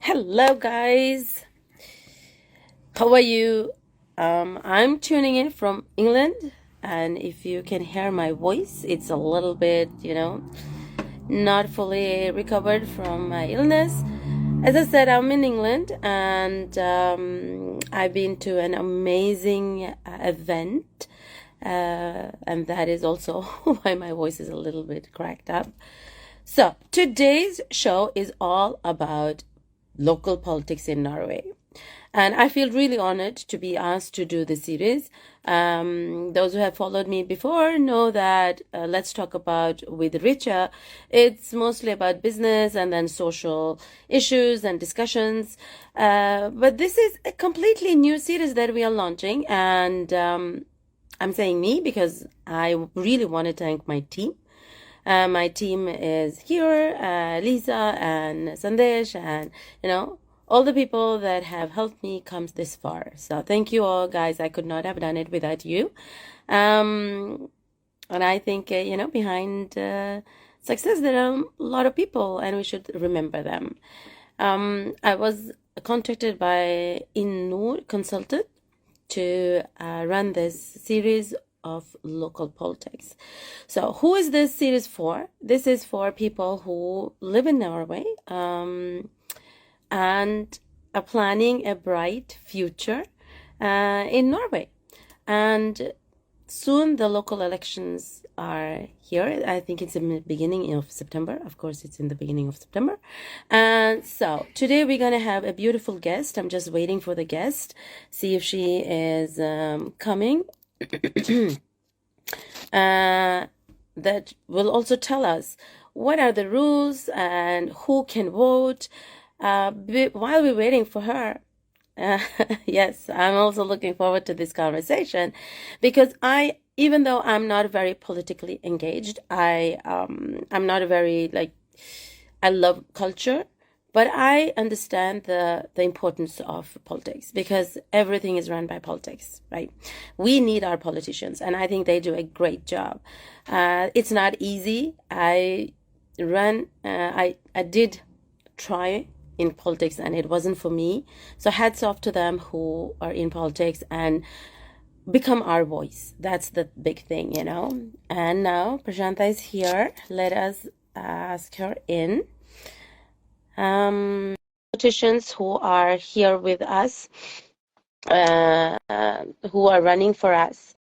Hello, guys. How are you? I'm tuning in from England, and if you can hear my voice, it's a little bit, not fully recovered from my illness. As I said, I'm in England, and I've been to an amazing event, and that is also why my voice is a little bit cracked up. So, today's show is all about local politics in Norway. And I feel really honored to be asked to do this series. Those who have followed me before know that Let's Talk About with Richa, it's mostly about business and then social issues and discussions. But this is a completely new series that we are launching. And I'm saying me because I really want to thank my team. My team is here, Lisa and Sandesh, and all the people that have helped me come this far. So thank you all, guys. I could not have done it without you. And I think behind success there are a lot of people, and we should remember them. I was contacted by Innor Consultant to run this series of local politics. So who is this series for? This is for people who live in Norway and are planning a bright future in Norway. And soon the local elections are here. I think it's in the beginning of September. Of course, it's in the beginning of September. And so today we're going to have a beautiful guest. I'm just waiting for the guest, see if she is coming. That will also tell us what are the rules and who can vote. While we're waiting for her, yes, I'm also looking forward to this conversation because even though I'm not very politically engaged, I'm not a very I love culture, but I understand the importance of politics because everything is run by politics, right? We need our politicians, and I think they do a great job. It's not easy. I did try in politics and it wasn't for me. So hats off to them who are in politics and become our voice. That's the big thing, And now Prasantha is here. Let us ask her in. Politicians who are here with us, who are running for us.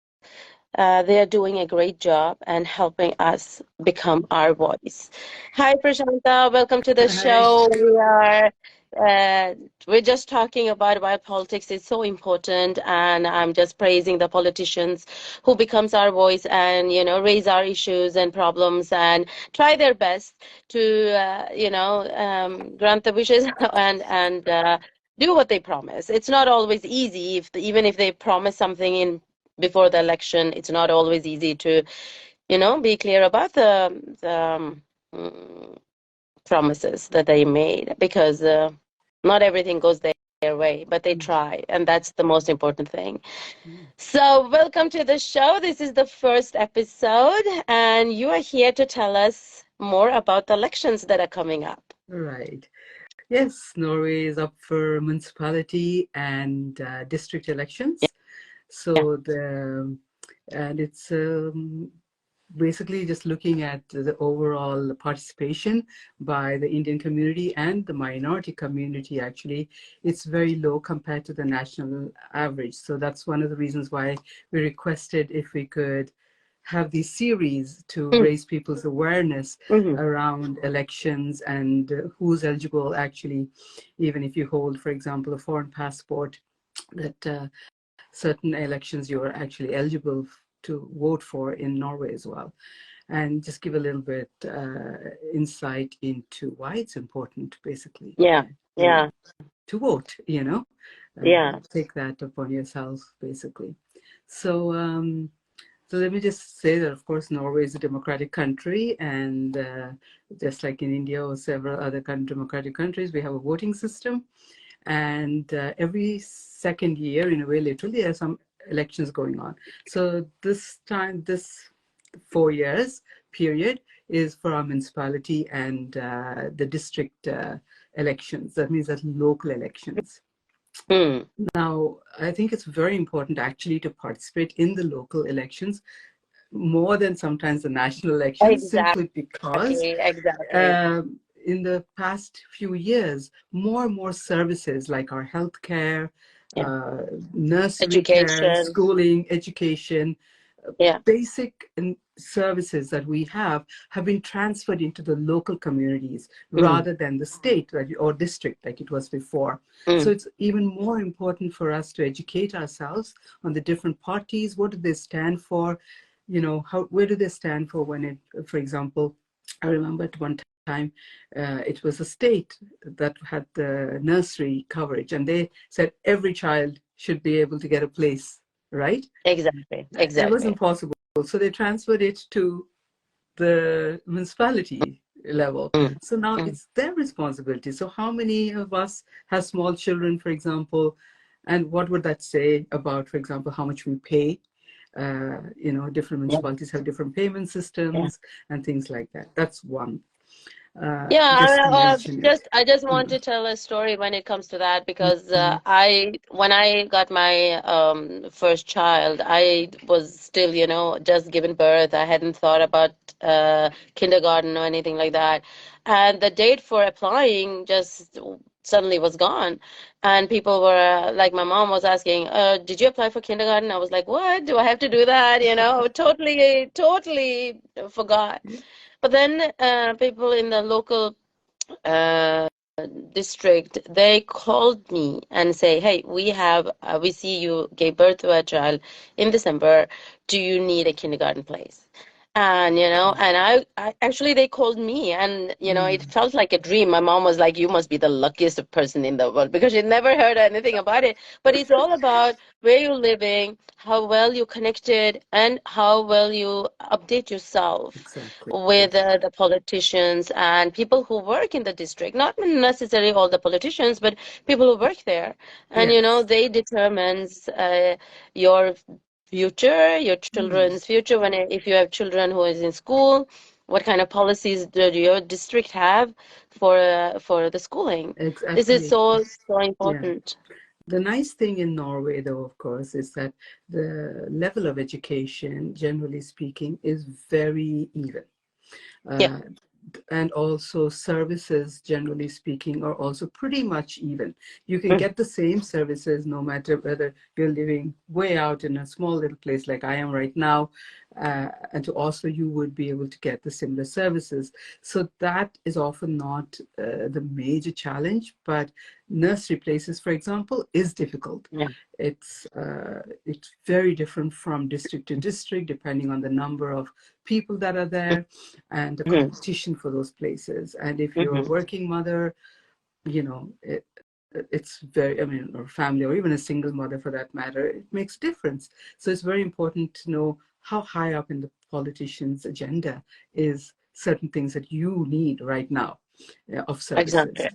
They are doing a great job and helping us become our voice. Hi, Prashanta. Welcome to the Hi. show. We're just talking about why politics is so important, and I'm just praising the politicians who becomes our voice and raise our issues and problems and try their best to grant the wishes and do what they promise. It's not always easy even if they promise something in before the election. It's not always easy to be clear about the promises that they made because not everything goes their way, but they try, and that's the most important thing. So welcome to the show. This is the first episode, and you are here to tell us more about the elections that are coming up. Right. Yes, Norway is up for municipality and district elections. Yeah. So it's basically just looking at the overall participation by the Indian community and the minority community. Actually, it's very low compared to the national average. So that's one of the reasons why we requested if we could have these series to raise people's awareness around elections and who's eligible actually, even if you hold, for example, a foreign passport, that certain elections you are actually eligible to vote for in Norway as well. And just give a little bit insight into why it's important, basically. Yeah. Yeah. To vote, Yeah. take that upon yourself, basically. So let me just say that, of course, Norway is a democratic country, and just like in India or several other democratic countries, we have a voting system. And every second year, in a way, literally, there are some elections going on. So this 4 years period is for our municipality and the district elections. That means that local elections. Mm. Now, I think it's very important actually to participate in the local elections more than sometimes the national elections, simply because Exactly, exactly. in the past few years, more and more services like our healthcare, Yeah. nursery care, Education. schooling, education, Yeah. basic services that we have been transferred into the local communities Mm. rather than the state or district like it was before. So Mm. it's even more important for us to educate ourselves on the different parties. What do they stand for? Where do they stand for when for example, I remember at one time it was a state that had the nursery coverage, and they said every child should be able to get a place, right? Exactly, It wasn't exactly. possible. So they transferred it to the municipality level. Mm. So now Mm. it's their responsibility. So how many of us have small children, for example, and what would that say about, for example, how much we pay? Different Yeah. municipalities have different payment Yeah. systems and things like that. That's one, Yeah, just to mention it. I just want Mm, to tell a story when it comes to that, mm, because mm. when I got my first child, I was still, just given birth. I hadn't thought about kindergarten or anything like that. And the date for applying just suddenly was gone. And people were like, my mom was asking, did you apply for kindergarten? I was like, what? Do I have to do that? Totally, totally forgot. But then people in the local uh, district, they called me and say, "Hey, we see you gave birth to a child in December. Do you need a kindergarten place?" And I actually they called me, and it Mm. felt like a dream. My mom was like, "You must be the luckiest person in the world," because she never heard anything about it. But it's all about where you're living, how well you connected, and how well you update yourself Exactly. with the politicians and people who work in the district. Not necessarily all the politicians, but people who work there. And Yes. they determines your future, your Mm. children's future. If you have children who is in school, what kind of policies do your district have for the schooling? This is Exactly. so Yeah. important. The nice thing in Norway, though, of course, is that the level of education, generally speaking, is very even. Yeah. Uh, and also services, generally speaking, are also pretty much even. You can Mm. get the same services no matter whether you're living way out in a small little place like I am right now, and to Oslo, you would be able to get the similar services. So that is often not the major challenge, but nursery places, for example, is difficult. Yeah. It's very different from district to district, depending on the number of people that are there and the Mm-hmm. competition for those places. And if you're a Mm-hmm. working mother, you know, it, it's very, I mean, or family, or even a single mother for that matter, it makes a difference. So it's very important to know how high up in the politician's agenda is certain things that you need right now of services. Exactly.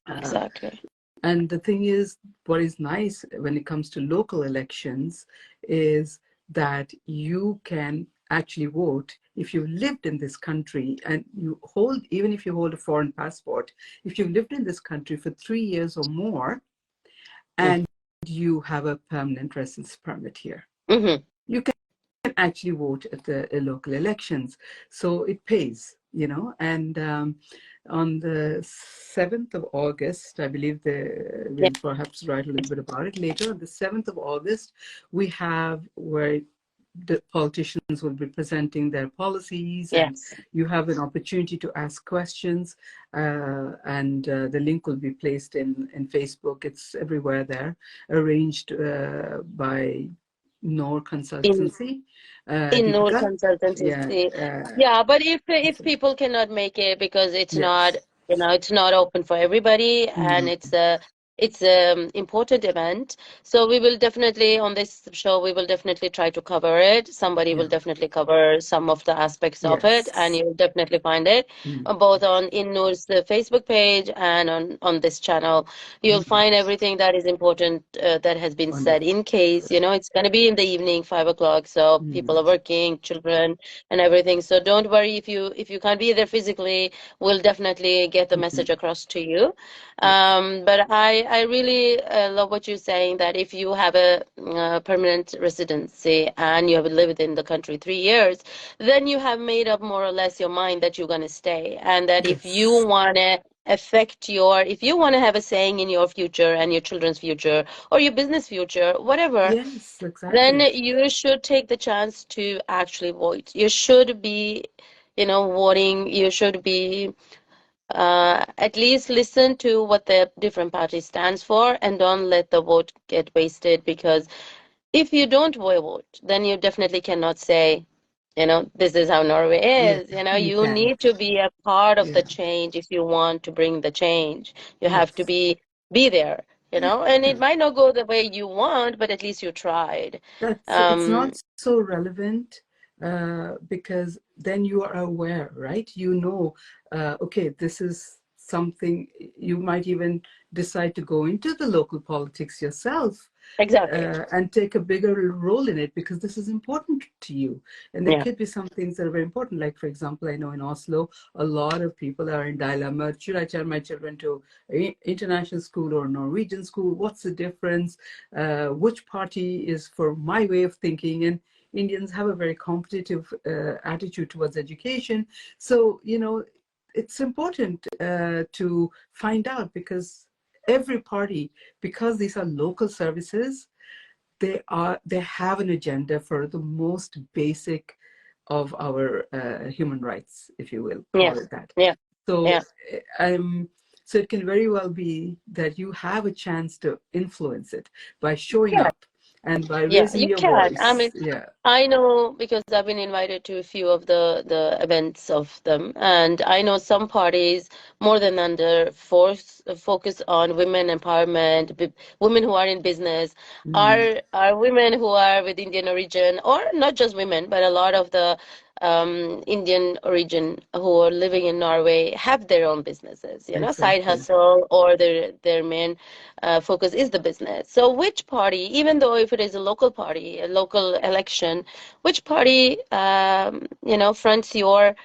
Uh, Exactly. and the thing is, what is nice when it comes to local elections is that you can actually vote if you've lived in this country and even if you hold a foreign passport, if you've lived in this country for 3 years or more and you have a permanent residence permit here, Mm-hmm. you can actually vote at the local elections. So it pays, and on the 7th of August, I believe Yeah. we'll perhaps write a little bit about it later. On the 7th of August, we have where the politicians will be presenting their policies, and Yes. you have an opportunity to ask questions, and the link will be placed in Facebook. It's everywhere there, arranged by Nor In Consultancy, no Deepika. Yeah, consultancy. Yeah, but if people cannot make it because it's not yes. it's not open for everybody, and Mm, it's it's an important event. So we will definitely, on this show, we will definitely try to cover it. Somebody will Yeah. definitely cover some of the aspects of it, and Yes. you'll definitely find it Mm. both on InNoor's Facebook page and on this channel. You'll Mm. find everything that is important that has been said. Wonderful. In case, it's going to be in the evening, 5 o'clock, so people Mm. are working, children, and everything. So don't worry if you can't be there physically. We'll definitely get the message Mm. across to you. Yeah. But I really love what you're saying, that if you have a permanent residency and you have lived in the country 3 years, then you have made up more or less your mind that you're going to stay. And that Yes. if you want to have a saying in your future and your children's future or your business future, whatever, Yes, then exactly. you should take the chance to actually vote. You should be, voting. You should be at least listen to what the different party stands for and don't let the vote get wasted, because if you don't vote, then you definitely cannot say, this is how Norway Yeah, is. you You can't. need to be a part of the Yeah. change if you want to bring the change. You have to Yes. be there, and Yeah. it might not go the way you want, but at least you tried. It's Um, not so relevant because then you are aware, right? You know, okay, this is something you might even decide to go into the local politics yourself exactly. and take a bigger role in it because this is important to you. And there Yeah. could be some things that are very important. Like, for example, I know in Oslo, a lot of people are in dilemma. Should I send my children to international school or Norwegian school? What's the difference? Which party is for my way of thinking? And Indians have a very competitive attitude towards education. So, it's important to find out because every party, because these are local services, they have an agenda for the most basic of our human rights, if you will Yeah. call it that. Yeah. So Yeah. so it can very well be that you have a chance to influence it by showing Yeah. up and by Yeah, raising you your can. I mean, voice. Yeah. I know because I've been invited to a few of the events of them, and I know some parties more than under force focus on women empowerment, women who are in business, Mm. are women who are with Indian origin, or not just women, but a lot of the Indian origin who are living in Norway have their own businesses, side Exactly. hustle, or their main focus is the business. So which party, even though if it is a local party, a local election, which party, fronts your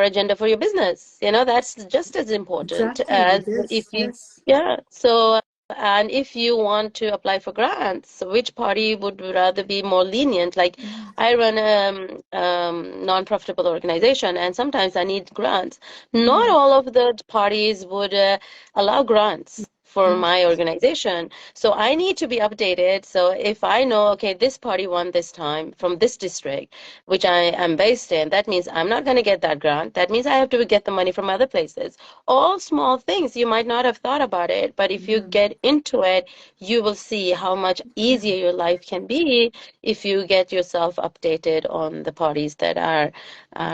agenda for your business? That's just as important Exactly. as It is. if you, Yes. yeah. So, and if you want to apply for grants, which party would rather be more lenient? Like, Mm. I run a non-profitable organization, and sometimes I need grants. Not Mm. all of the parties would allow grants for Mm. my organization. So I need to be updated. So if I know, okay, this party won this time from this district, which I am based in, that means I'm not going to get that grant. That means I have to get the money from other places. All small things. You might not have thought about it, but if you Yeah. get into it, you will see how much Yeah. easier your life can be if you get yourself updated on the parties that are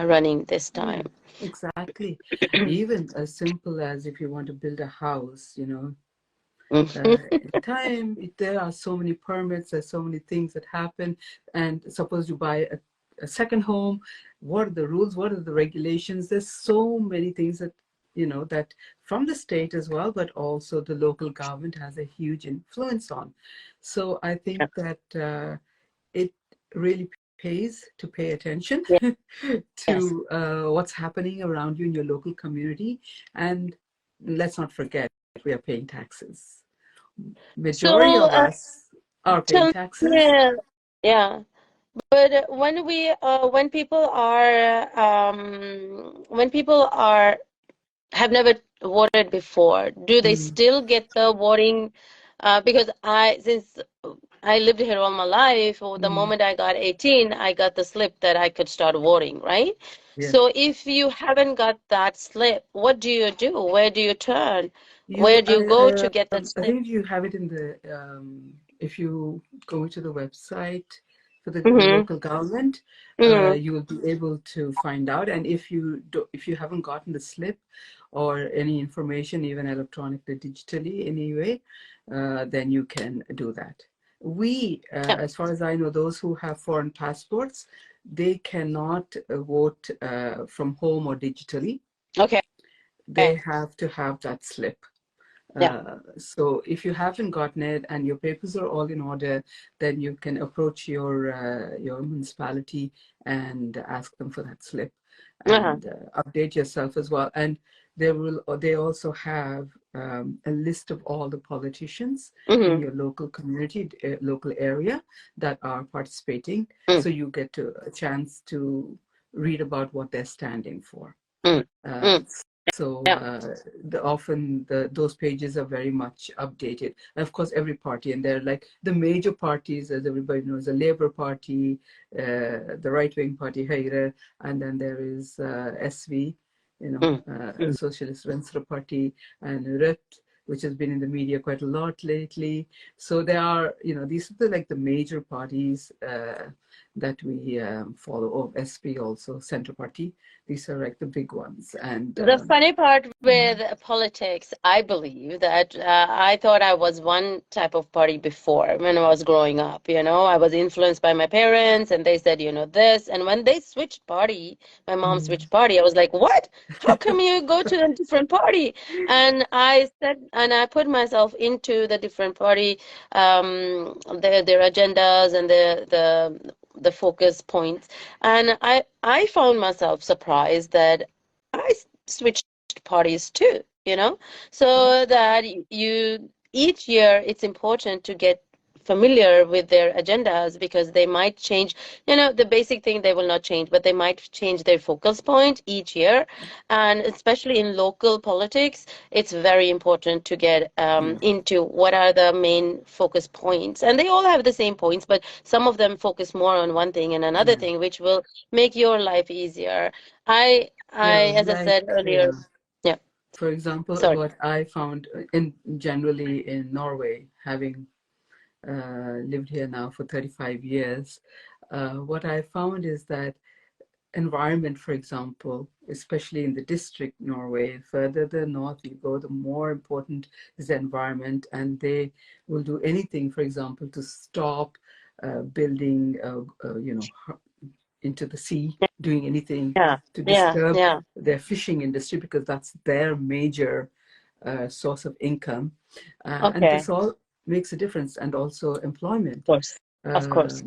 running this Yeah. time. Exactly. Even as simple as if you want to build a house, in time there are so many permits, there's so many things that happen, and suppose you buy a second home, what are the rules, what are the regulations? There's so many things that that from the state as well, but also the local government has a huge influence on. So I think that it really pays to pay attention Yeah. Yes. to what's happening around you in your local community. And let's not forget, we are paying taxes. Majority So of us are paying tell taxes. me, yeah. But when people are have never voted before, do they Mm, still get the voting? Because since I lived here all my life, or the mm, moment I got 18, I got the slip that I could start voting, right? yeah. So if you haven't got that slip, what do you do? Where do you turn? You, Where do you go to get that I slip? think you have it in the, if you go to the website, for the Mm-hmm. local government, Mm-hmm. you will be able to find out. And if you haven't gotten the slip or any information, even electronically, digitally, anyway, then you can do that. Yeah. As far as I know, those who have foreign passports, they cannot vote from home or digitally. Okay. They have to have that slip. Yeah. So if you haven't gotten it and your papers are all in order, then you can approach your municipality and ask them for that slip Uh-huh. and update yourself as well. And they also have a list of all the politicians in Mm-hmm. your local community, local area that are participating. Mm, So you get a chance to read about what they're standing for. mm, Uh, mm. so Yeah. often those pages are very much updated. And of course, every party, and they're like the major parties, as everybody knows, the Labour Party, the right-wing party, Haire, and then there is SV, Mm, mm. Socialist Venstre Party, and RET, which has been in the media quite a lot lately. So there are, these are like the major parties that we follow. Oh, SP also, Centre Party. These are like the big ones. And The funny part with politics, I believe that I thought I was one type of party before when I was growing up. I was influenced by my parents, and they said, this. And when they switched party, my mom switched party, I was like, what? How come you go to a different party? And I said, and I put myself into the different party, their agendas and the focus points. And I found myself surprised that I switched parties too, yeah, so that you each year it's important to get familiar with their agendas because they might change, the basic thing they will not change, but they might change their focus point each year. And especially in local politics, it's very important to get yeah, into what are the main focus points. And they all have the same points, but some of them focus more on one thing and another yeah. thing, which will make your life easier. Yeah, As I said like earlier, yeah, for example, sorry. what I found in generally in Norway, having lived here now for 35 years, what I found is that environment, for example, especially in the district Norway, further the north you go, the more important is the environment, and they will do anything, for example, to stop building, into the sea, doing anything Yeah, to yeah, disturb yeah. their fishing industry because that's their major source of income. And Okay, this all makes a difference, and also of employment. course, of course.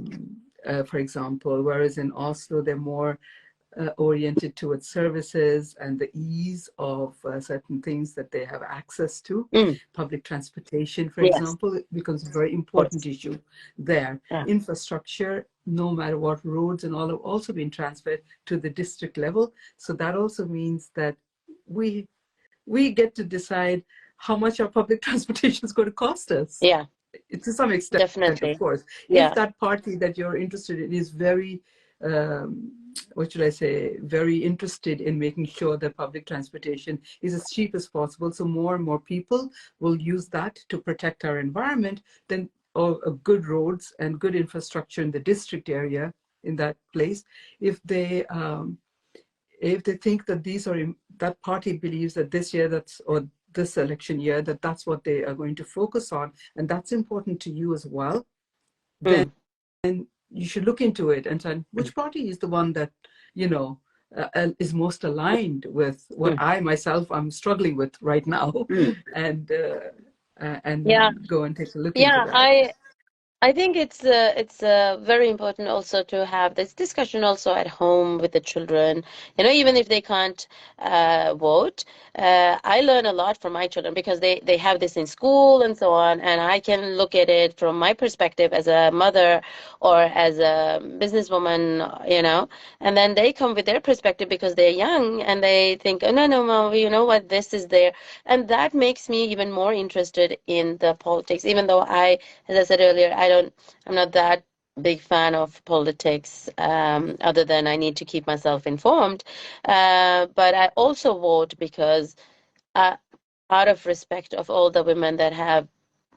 For example, whereas in Oslo, they're more oriented towards services and the ease of certain things that they have access to. Mm, Public transportation, for yes, example, it becomes a very of course. important issue there. Yeah, Infrastructure, no matter what, roads and all have also been transferred to the district level. So that also means that we we get to decide how much our public transportation is going to cost us, yeah, to some extent, of definitely. course. If Yeah, that party that you're interested in is very, what should I say, very interested in making sure that public transportation is as cheap as possible, so more and more people will use that to protect our environment, then or good roads and good infrastructure in the district area in that place, if they think that that party believes that this year or this election year that's what they are going to focus on, and that's important to you as well, mm, then you should look into it and say which party is the one that you know is most aligned with what mm, I myself I'm struggling with right now, mm. and Yeah, go and take a look into yeah. that. I think it's very important also to have this discussion also at home with the children. Even if they can't vote, I learn a lot from my children because they have this in school and so on, and I can look at it from my perspective as a mother or as a businesswoman, and then they come with their perspective because they're young and they think, oh no, no, mom, you know what, this is there, and that makes me even more interested in the politics, even though as I said earlier, I'm not that big fan of politics, other than I need to keep myself informed. But I also vote because, uh, out of respect of all the women that have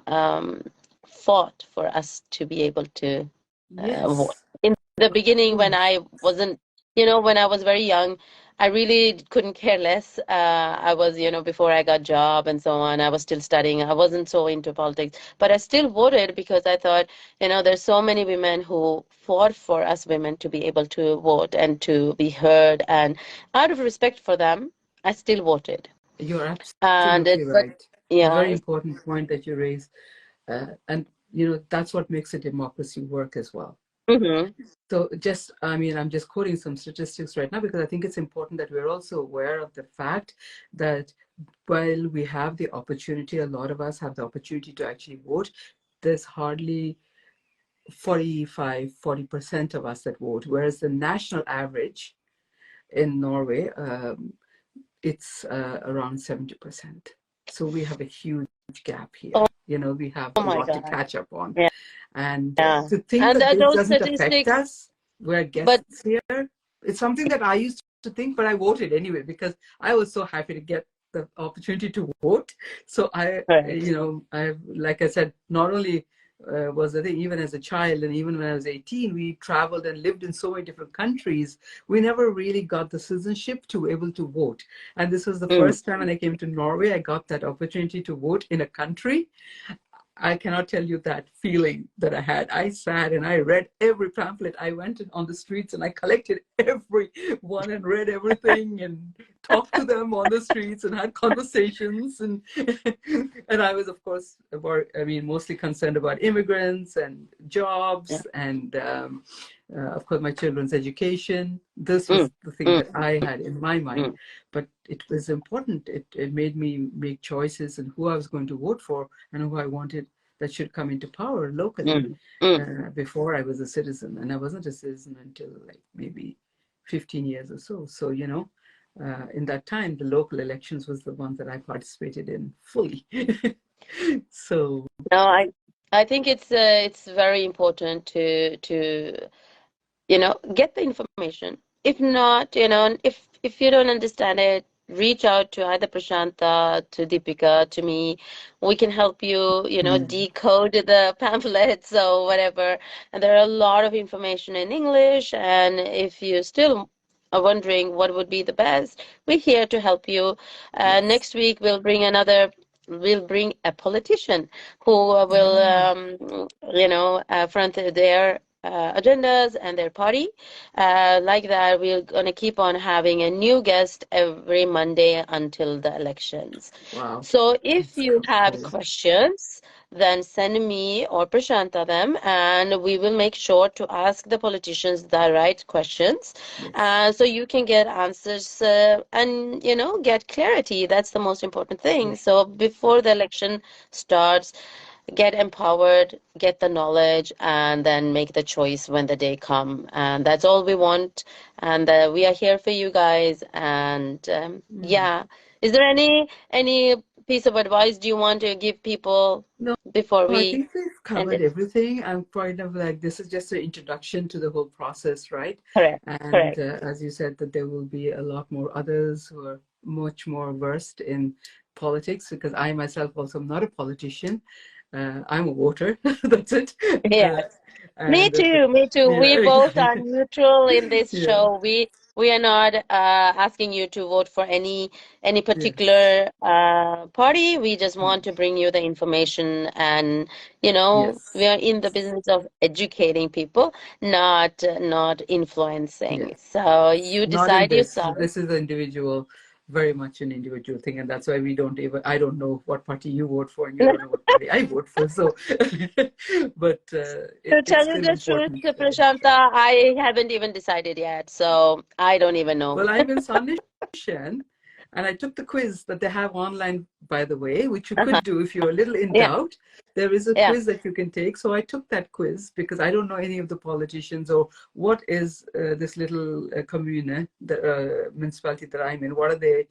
um, fought for us to be able to Yes, vote. The Of beginning when course. I wasn't, when I was very young, I really couldn't care less. I was, before I got job and so on, I was still studying. I wasn't so into politics, but I still voted because I thought, there's so many women who fought for us women to be able to vote and to be heard. And out of respect for them, I still voted. You're And absolutely but right. It's a very yeah, important point that you raise. And, that's what makes a democracy work as well. hmm So just, I mean, I'm just quoting some statistics right now because I think it's important that we're also aware of the fact that while we have the opportunity, a lot of us have the opportunity to actually vote, there's hardly 40% of us that vote, whereas the national average in Norway, it's around 70%. So we have a huge gap oh, here. We have oh a my lot to God, catch up on. yeah, And yeah. to think And that this those doesn't affect statistics, us, we're but guests here, it's something that I used to think, but I voted anyway because I was so happy to get the opportunity to vote. So correct. like I said, not only was I think even as a child and even when I was 18, we traveled and lived in so many different countries. We never really got the citizenship to be able to vote. And this was the Mm, first time when I came to Norway, I got that opportunity to vote in a country. I cannot tell you that feeling that I had. I sat and I read every pamphlet. I went on the streets and I collected every one and read everything and talked to them on the streets and had conversations. And and I was, of course, mostly concerned about immigrants and yeah. jobs and, of course, my children's education. This Mm, was the thing mm, that I had in my mind. mm, But it was important. It made me make choices and who I was going to vote for and who I wanted that should come into power locally. mm, mm. Before I was a citizen, and I wasn't a citizen until like maybe 15 years or so. So, in that time, the local elections was the ones that I participated in fully. So, No, I think it's very important to get the information. If not, if you don't understand it, reach out to either Prashanta, to Deepika, to me. We can help you, mm, decode the pamphlets or whatever. And there are a lot of information in English. And if you still are wondering what would be the best, we're here to help you. yes. Next week we'll bring a politician who will, Ah, front their agendas and their party. Like that, we're going to keep on having a new guest every Monday until the elections. wow. So if That's you have cool. questions, then send me or Prashanta them, and we will make sure to ask the politicians the right questions, Yes. so you can get answers and get clarity. That's the most important thing. Yes. So before the election starts, get empowered, get the knowledge, and then make the choice when the day come. And that's all we want. And we are here for you guys. And Mm. yeah, is there any piece of advice do you want to give people No, before I we think we've end covered it? everything. I'm kind of like, this is just an introduction to the whole process, right? Correct, And correct. as you said, that there will be a lot more others who are much more versed in politics, because I myself also am not a politician. I'm a voter. That's it. Yeah. Uh, Me and too, me too. We yeah, both are neutral in this yeah, show. We are not asking you to vote for any yes, particular party. We just want to bring you the information, and we yes, are in the business of educating people, not influencing. yes. So you Not in decide this. yourself. This is an individual, very much an individual thing, and that's why we don't even. I don't know what party you vote for, and you don't know what party I vote for. So, but To it's tell you still the truth, important. Prashanta, I haven't even decided yet, so I don't even know. Well, I'm in Sandnessjön, and I took the quiz that they have online, by the way, which you Uh-huh. could do if you're a little in Yeah, doubt. There is a yeah. quiz that you can take. So I took that quiz because I don't know any of the politicians or what is this little commune, the municipality that I'm in. What are they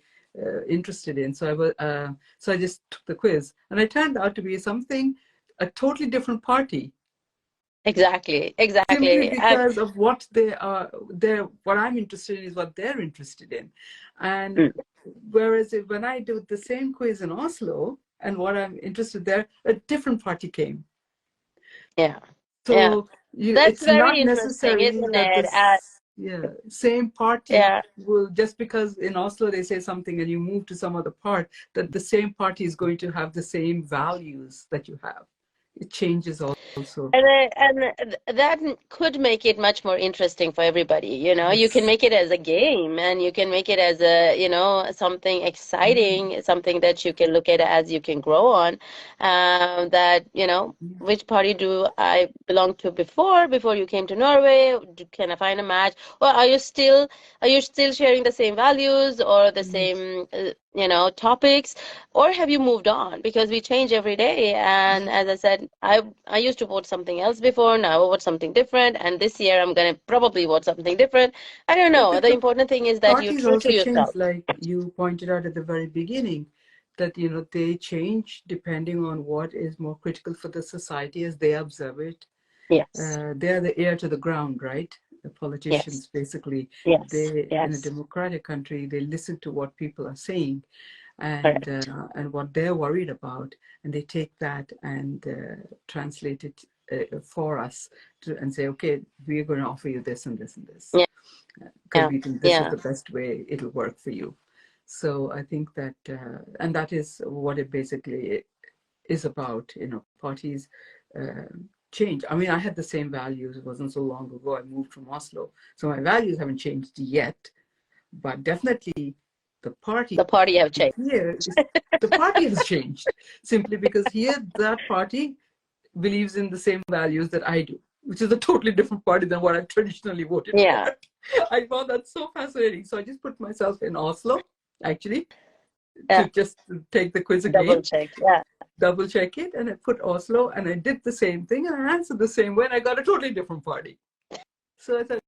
interested in? So I just took the quiz, and I turned out to be something a totally different party Exactly, simply exactly. And because of what they're what I'm interested in is what they're interested in. And mm, whereas when I do the same quiz in Oslo and what I'm interested there, a different party came. yeah, yeah. So That's it's not very interesting, necessary isn't that it? this, yeah, same party Yeah. will, just because in Oslo they say something and you move to some other part, that the same party is going to have the same values that you have. It changes also. And that could make it much more interesting for everybody. You can Yes. make it as a game, and you can make it as something Mm. exciting, something that you can look at as you can grow on. That, Yeah. which party do I belong to before you came to Norway? Can I find a match? Or are you still sharing the same values or the Mm. same, topics? Or have you moved on? Because we change every day. And Yeah. as I said, I used to vote something else before. Now I vote something different. And this year I'm gonna probably vote something different. I don't know. But The the important thing is that you're parties true to also change, yourself. like you pointed out at the very beginning, that they change depending on what is more critical for the society as they observe it. Yes. They are the ear to the ground, right? The Yes. politicians, basically, Yes. they, in a Yes. democratic country, they listen to what people are saying, Correct. and what they're worried about, and they take that and translate it for us and say, okay, we're going to offer you this and this and this Yeah. because Yeah. we think this is Yeah. the best way it'll work for you. So I think that, and that is what it basically is about. Parties uh, change. I mean, I had the same values. It wasn't so long ago. I moved from Oslo, so my values haven't changed yet. But definitely, the party The party have changed. here is the party has changed simply because here that party believes in the same values that I do, which is a totally different party than what I've traditionally voted for. Yeah. I found that so fascinating. So I just put myself in Oslo, actually, to Yeah. just take the quiz Double again, check. Yeah. double check it, and I put Oslo, and I did the same thing, and I answered the same way, and I got a totally different party. So I thought,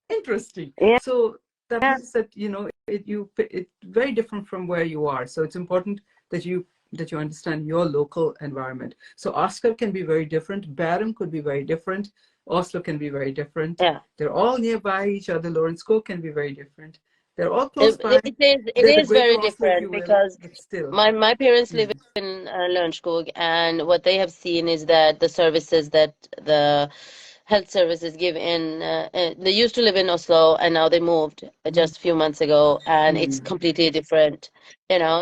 interesting. Yeah. So that Yeah. means that it's very different from where you are. So it's important that you understand your local environment. So Oscar can be very different. Bærum could be very different. Oslo can be very different. Yeah. They're all nearby each other. Lorensko can be very different. They're all close It, by. it They're the is very greater Oslo, if you different will, because but still. my parents live Mm. in Lørenskog, and what they have seen is that the services that the health services give they used to live in Oslo, and now they moved Mm. just a few months ago, and it's Mm. completely different.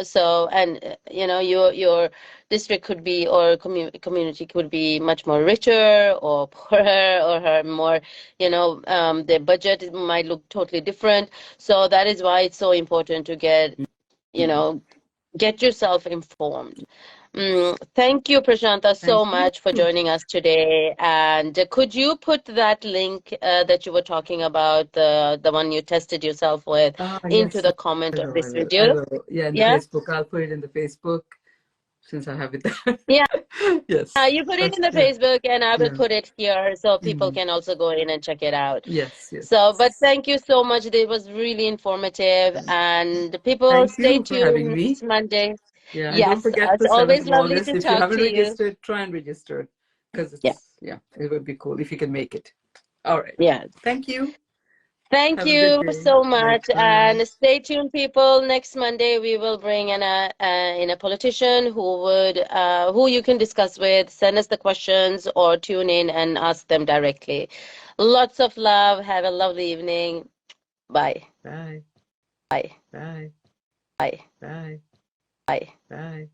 So, and your district could be, or community could be much more richer or poorer, or her more, their budget might look totally different. So that is why it's so important to you Mm. know, get yourself informed. Thank you, Prashanta, so Thank you. much for joining us today. And could you put that link that you were talking about, the one you tested yourself with, into Yes, the I comment of will. I this will. I video? will. Yeah, in the Yeah? Facebook. I'll put it in the Facebook since I have it there. Yeah, Yes. you put it That's, in the yeah. Facebook, and I will Yeah. put it here so people Mm. can also go in and check it out. Yes. Yes. So, but thank you so much. It was really informative. And people, Thank stay you for having tuned me. next Monday. Yeah, and don't Yes, forget it's the 7th always of lovely August. to If you talk haven't to you. registered, try and register because Yeah, it would be cool if you can make it. All right. yeah. Thank you. Thank Have a good you day. so Right. much, Bye. and stay tuned, people. Next Monday, we will bring in a politician who you can discuss with. Send us the questions or tune in and ask them directly. Lots of love. Have a lovely evening. Bye. Bye. Bye. Bye. Bye. Bye. Bye. Bye.